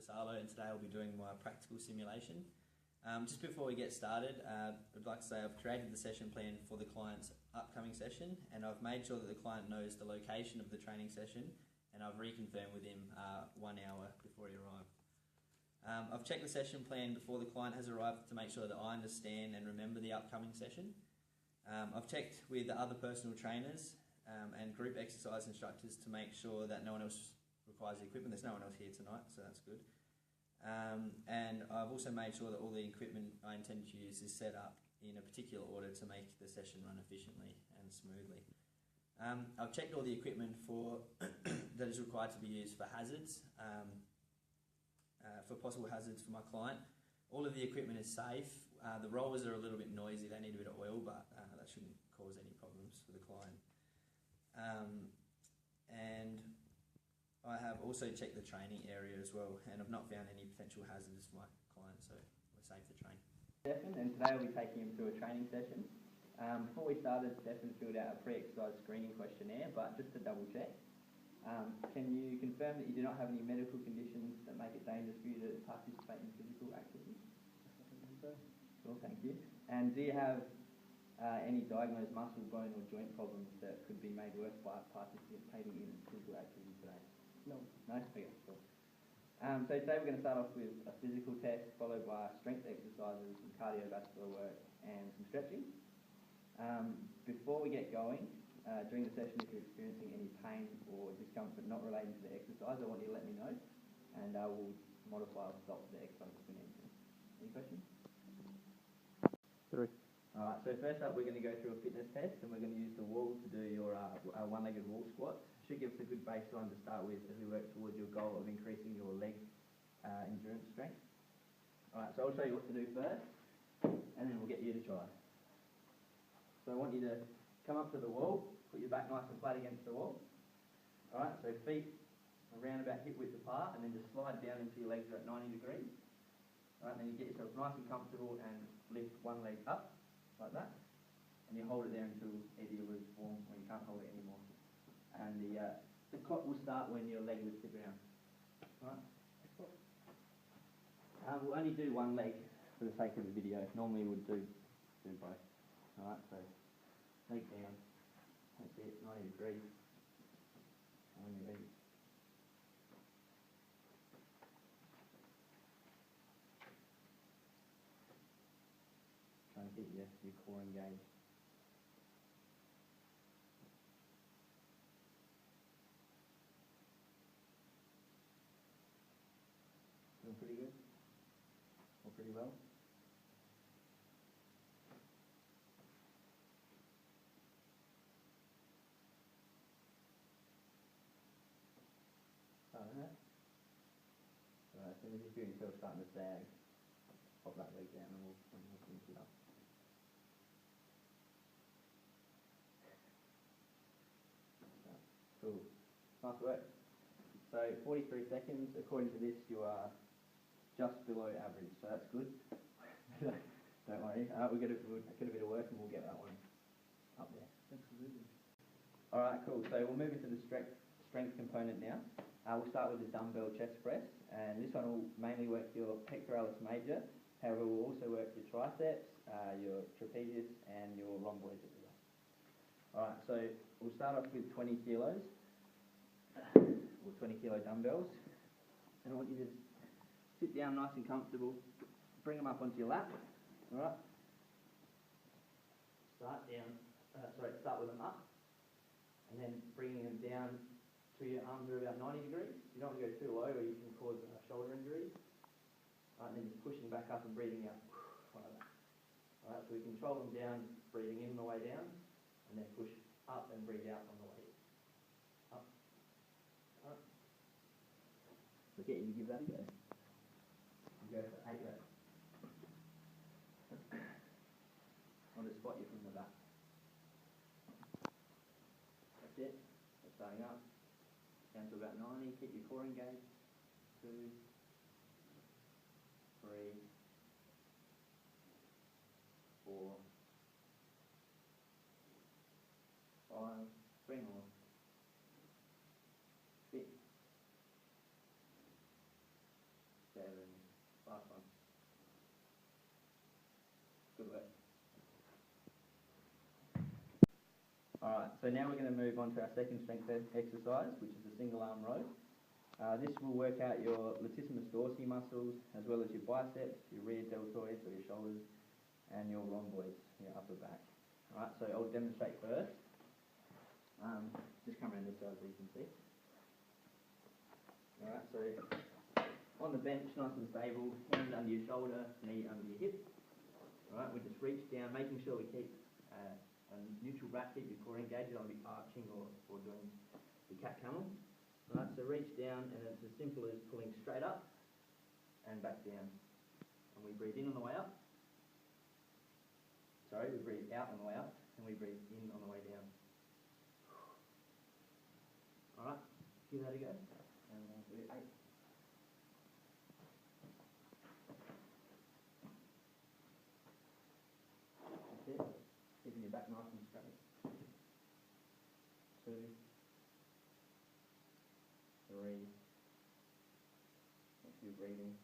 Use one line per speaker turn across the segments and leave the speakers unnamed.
Vassallo, and today I'll be doing my practical simulation. Just before we get started, I'd like to say I've created the session plan for the client's upcoming session, and I've made sure that the client knows the location of the training session, and I've reconfirmed with him 1 hour before he arrived. I've checked the session plan before the client has arrived to make sure that I understand and remember the upcoming session. I've checked with the other personal trainers and group exercise instructors to make sure that no one else requires the equipment. There's no one else here tonight, so that's good. And I've also made sure that all the equipment I intend to use is set up in a particular order to make the session run efficiently and smoothly. I've checked all the equipment that is required to be used for hazards, for possible hazards for my client. All of the equipment is safe. The rollers are a little bit noisy, they need a bit of oil, but that shouldn't cause any problems for the client. And I have also checked the training area as well, and I've not found any potential hazards for my client, so we're safe to train.
Stefan, and today we'll be taking him through a training session. Before we started, Stefan filled out a pre-exercise screening questionnaire, but just to double check, can you confirm that you do not have any medical conditions that make it dangerous for you to participate in physical activity? Cool, thank you. And do you have any diagnosed muscle, bone or joint problems that could be made worse by participating in physical activity today? No. No? Okay, cool. So today we're going to start off with a physical test, followed by strength exercises, some cardiovascular work and some stretching. Before we get going, during the session, if you're experiencing any pain or discomfort not relating to the exercise, I want you to let me know, and I will modify or stop the exercise if we need to. Any questions?
3.
Alright, so first up we're going to go through a fitness test, and we're going to use the wall to do your one-legged wall squats. Should give us a good baseline to start with as we work towards your goal of increasing your leg endurance strength. Alright, so I'll show you what to do first, and then we'll get you to try. So I want you to come up to the wall, put your back nice and flat against the wall. Alright, so feet around about hip width apart, and then just slide down until your legs are at 90 degrees. Alright, then you get yourself nice and comfortable and lift one leg up, like that. And you hold it there until either your ribs form or you can't hold it anymore. And the clock will start when your leg lifts the ground. Alright? We'll only do one leg for the sake of the video. Normally we'd do both. Alright, so leg down. That's it, 90 degrees. And when you're ready. Try and get your core engaged. Doing pretty good? Or pretty well? Alright. Alright, as soon as you feel yourself starting to sag, pop that leg down and we'll finish it up. Cool. Nice work. So 43 seconds, according to this you are just below average, so that's good. Don't worry, we've got a bit of work and we'll get that one up there. Absolutely. Alright, cool. So we'll move into the strength component now. We'll start with the dumbbell chest press, and this one will mainly work your pectoralis major. However, we'll also work your triceps, your trapezius and your rhomboids as well. Alright, so we'll start off with 20 kilos, or 20 kilo dumbbells, and I want you to sit down nice and comfortable, bring them up onto your lap, alright? Start with them up, and then bringing them down to your arms are about 90 degrees. You don't want to go too low or you can cause shoulder injuries. Alright, and then just pushing back up and breathing out, like that. Alright, so we control them down, breathing in on the way down, and then push up and breathe out on the way up. Alright. So get you to give that a go. You go for 8 reps. I'll just spot you from the back. That's it. So starting up. Down to about 90. Keep your core engaged. 2, 3, 4, 5, 3 more, 6, Alright, so now we're going to move on to our second strength exercise, which is the single arm row. This will work out your latissimus dorsi muscles, as well as your biceps, your rear deltoids or your shoulders, and your rhomboids, your upper back. Alright, so I'll demonstrate first. Just come around this side so you can see. Alright, so on the bench, nice and stable, hands under your shoulder, knee under your hip. Alright, we just reach down, making sure we keep a neutral back, keep your core engaged. You don't want to be arching or doing the cat camel. Right, so reach down, and it's as simple as pulling straight up and back down. And we breathe in on the way up. Sorry, we breathe out on the way up, and we breathe in on the way down. Alright, give that a go. And we'll do 8. That's it. Keeping your back nice and straight. 2, 3. Make sure you're breathing.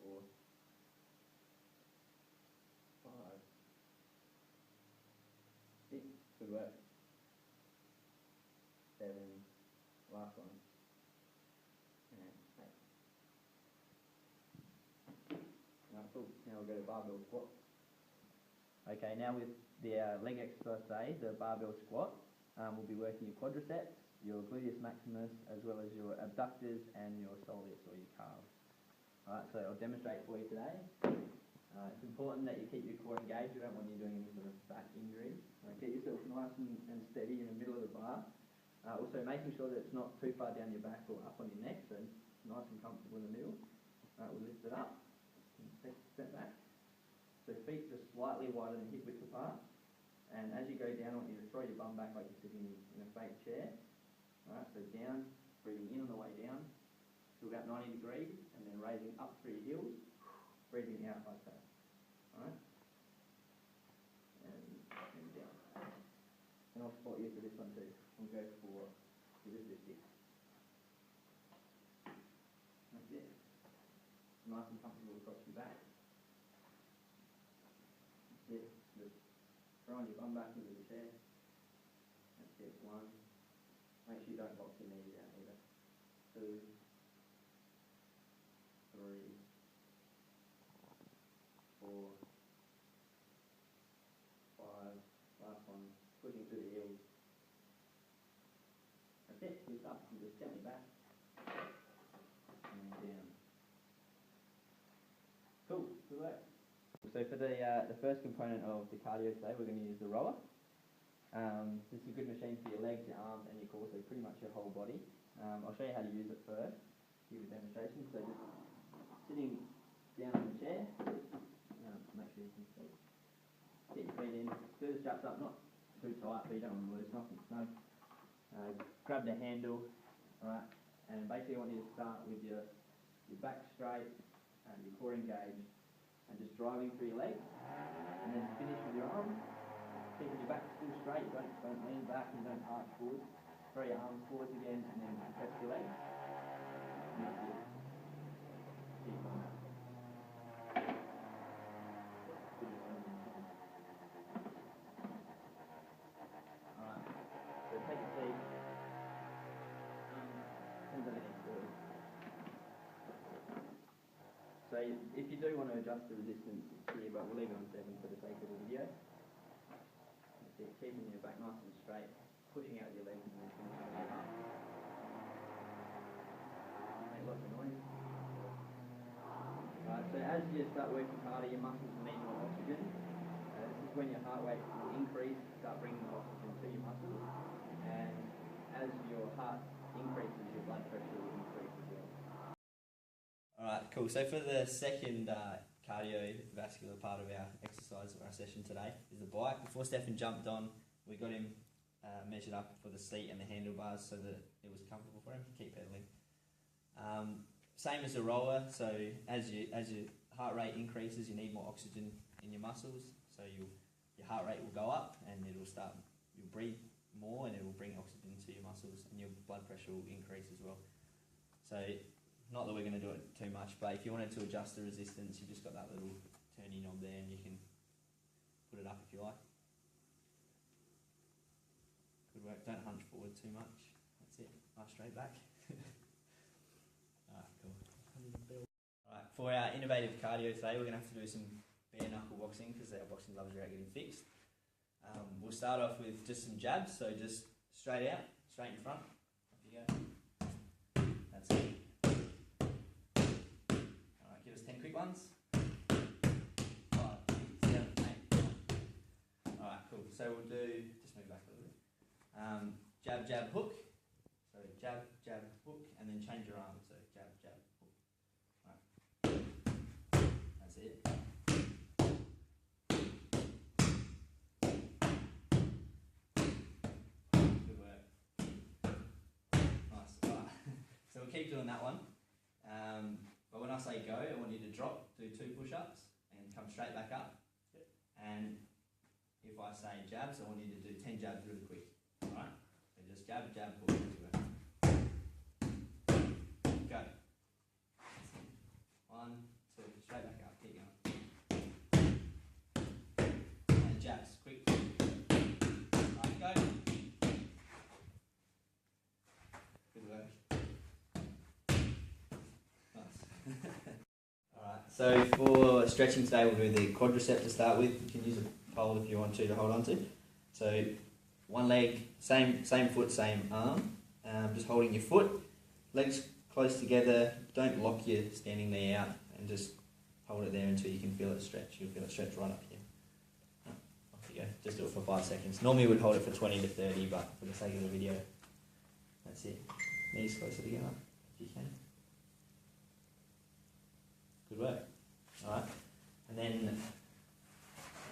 4, 5, 6. Good work. 7. Last one. And 8. Cool. Now we'll go to barbell squat. Okay, now with the leg exercise today, the barbell squat, we'll be working your quadriceps, your gluteus maximus, as well as your abductors and your soleus or your calves. Alright, so I'll demonstrate for you today. It's important that you keep your core engaged. You don't want you doing any sort of back injury. Get yourself nice and steady in the middle of the bar. Also making sure that it's not too far down your back or up on your neck, so nice and comfortable in the middle. We'll lift it up, take a step back. So feet just slightly wider than hip width apart. And as you go down, I want you to throw your bum back like you're sitting in a fake chair. Alright, so down, breathing in on the way down to about 90 degrees, and then raising up through your heels, breathing out like that. Alright? And down. And I'll support you for this one too. We'll go for just this big. That's it. Nice and comfortable across your back. That's it. Just throwing your bum back into the chair. That's it. 1. Make sure you don't box your knees out either. 2, 3, 4, 5. Last one. Pushing through the heels. That's it. Lift up and just gently back. And down. Cool. Good work. So for the first component of the cardio today, we're going to use the rower. This is a good machine for your legs, your arms, and your core, so pretty much your whole body. I'll show you how to use it first. Give a demonstration. So just sitting down on the chair. Make sure you can see. Get your feet in. Do the straps up, not too tight, but you don't want to lose. Nice and snug. Grab the handle. Alright. And basically, I want you to start with your back straight and your core engaged. And just driving through your legs, and then finish with your arms, keeping your back still straight, don't lean back and don't arch forward. Throw your arms forwards again, and then press your legs. And that's it. Keep on that. Alright, so take a seat. Hands underneath the body. So if you do want to adjust the resistance here, but we'll leave it on 7 for the sake of the video. That's it, keeping your back nice and straight, pushing out your legs and then finishing with your arms. Make lots of noise. Right, so as you start working harder, your muscles will need more oxygen. This is when your heart rate will increase, start bringing the oxygen to your muscles. And as your heart increases, your blood pressure will increase as well.
Alright, cool. So for the second cardiovascular part of our exercise or our session today is the bike. Before Stefan jumped on, we got him measured up for the seat and the handlebars so that it was comfortable for him to keep pedaling. Same as a rower, so as your heart rate increases, you need more oxygen in your muscles, so your heart rate will go up and you'll breathe more and it will bring oxygen to your muscles and your blood pressure will increase as well. So not that we're going to do it too much, but if you wanted to adjust the resistance, you've just got that little turny knob there and you can put it up if you like. work. Don't hunch forward too much. That's it. Nice straight back. Alright, cool. Alright, for our innovative cardio today, we're going to have to do some bare knuckle boxing because our boxing gloves are out getting fixed. We'll start off with just some jabs, so just straight out, straight in front. Off you go. That's it. Alright, give us 10 quick ones. 5, 6, 7, 8. Alright, cool. So we'll do, just move back a little bit. Jab, jab, hook. So jab, jab, hook, and then change your arm. So jab, jab, hook. Alright. That's it. Good work. Nice. Alright. So we'll keep doing that one. But when I say go, I want you to drop, do 2 push-ups, and come straight back up. And if I say jabs, I want you to do 10 jabs really quick. Alright? So just jab, jab, hook. Go. 1, 2, straight back up, keep going. And jabs, quick. Alright, go. Good work. Nice. Alright, so for stretching today, we'll do the quadricep to start with. You can use a pole if you want to hold on to. So one leg, same foot, same arm. Just holding your foot, legs close together. Don't lock your standing knee out, and just hold it there until you can feel it stretch. You'll feel it stretch right up here. Off you go. Just do it for 5 seconds. Normally we'd hold it for 20 to 30, but for the sake of the video, that's it. Knees closer together if you can. Good work. Alright. And then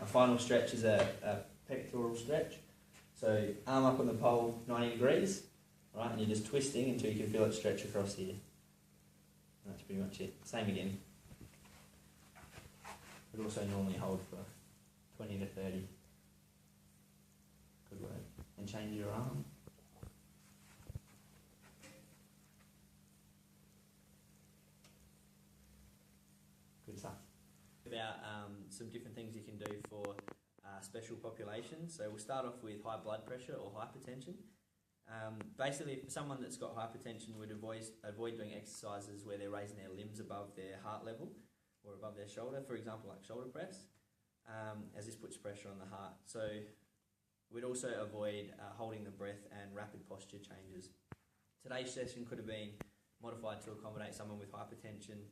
a final stretch is a pectoral stretch. So arm up on the pole 90 degrees, right, and you're just twisting until you can feel it stretch across here. And that's pretty much it. Same again. But also normally hold for 20 to 30. Good work. And change your arm. Good stuff. About some different things you can do for special populations. So we'll start off with high blood pressure or hypertension. Basically, for someone that's got hypertension, we'd avoid doing exercises where they're raising their limbs above their heart level or above their shoulder, for example, like shoulder press, as this puts pressure on the heart. So we'd also avoid holding the breath and rapid posture changes. Today's session could have been modified to accommodate someone with hypertension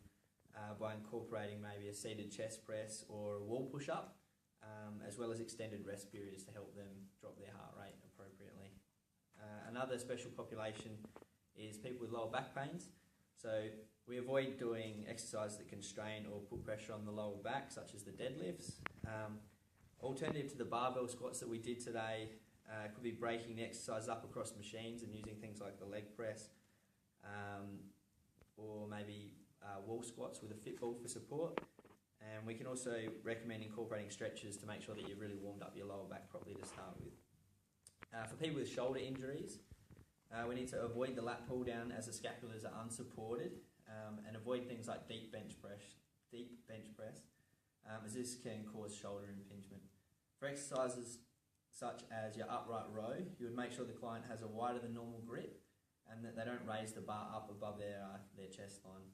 by incorporating maybe a seated chest press or a wall push-up, as well as extended rest periods to help them drop their heart rate appropriately. Another special population is people with lower back pains. So we avoid doing exercises that can strain or put pressure on the lower back, such as the deadlifts. Alternative to the barbell squats that we did today could be breaking the exercise up across machines and using things like the leg press, or maybe wall squats with a fit ball for support. And we can also recommend incorporating stretches to make sure that you've really warmed up your lower back properly to start with. For people with shoulder injuries, we need to avoid the lat pull down as the scapulars are unsupported, and avoid things like deep bench press, as this can cause shoulder impingement. For exercises such as your upright row, you would make sure the client has a wider than normal grip and that they don't raise the bar up above their chest line.